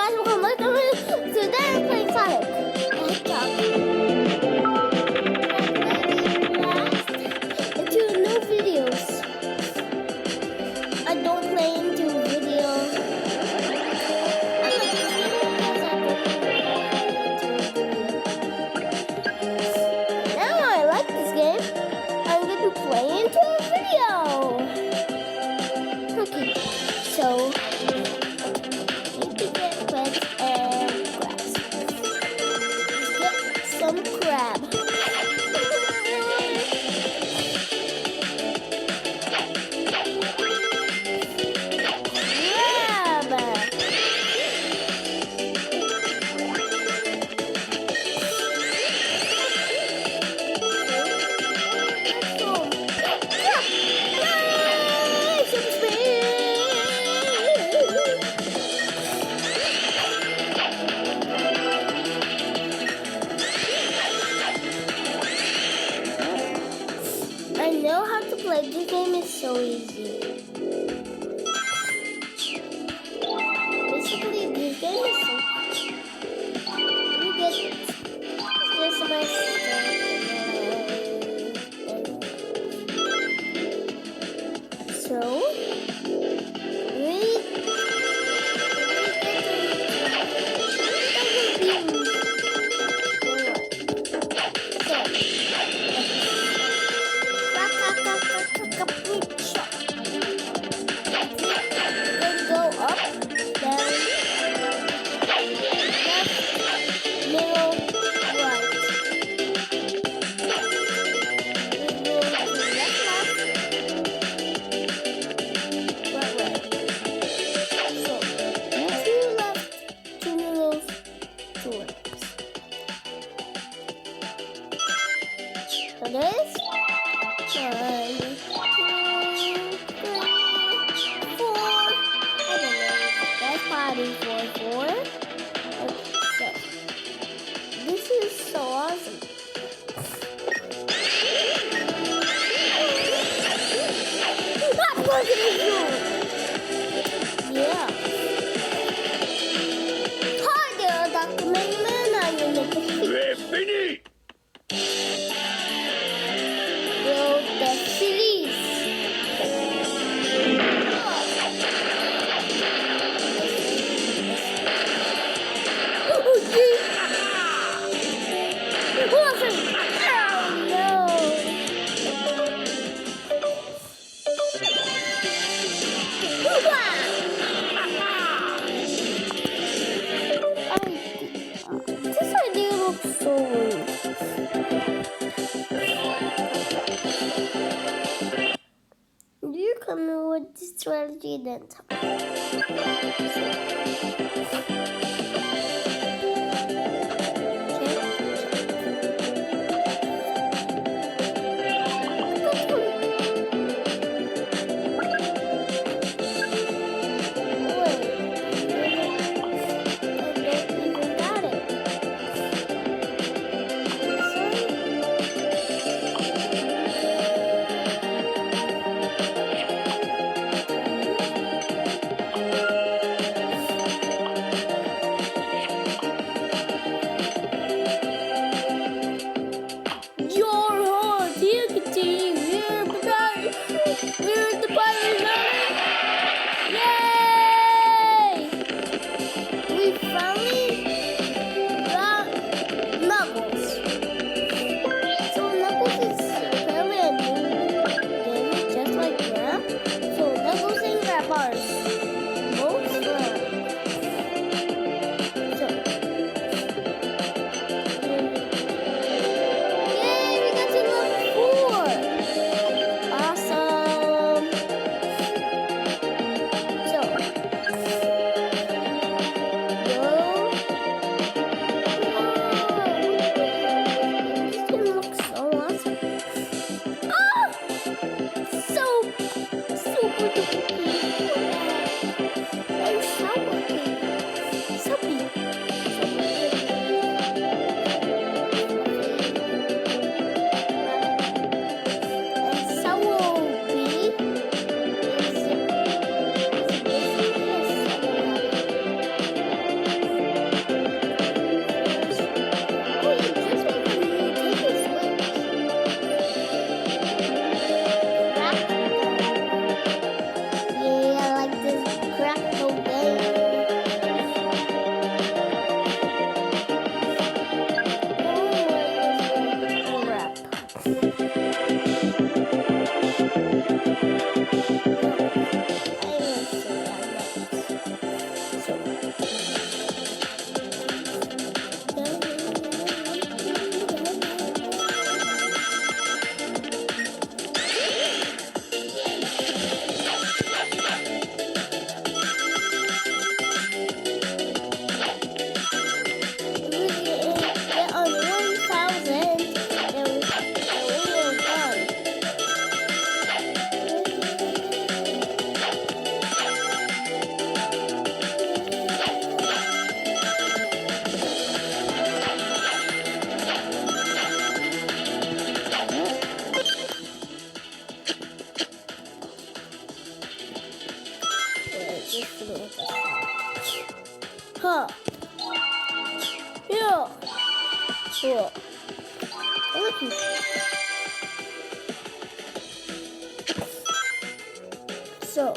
guys, welcome to today we're playing Sonic the Hedgehog. Into new videos. I don't play into videos. Now I like this game. I'm going to play into a video. Okay, so need to get wet and grass. Let's get some crab. I know how to play. This game is so easy. Basically, this game is so you get just my stuff. So this 1, 2, 3, 4. I don't know. That's party 4, 4. Okay, so this is so awesome. That's what it is. Yeah. Hi there, Dr. Mayman. I'm in the Fini! This idea looks so weird. Do you come in with this strategy then? Huh. Yeah. Cool. Lucky. So,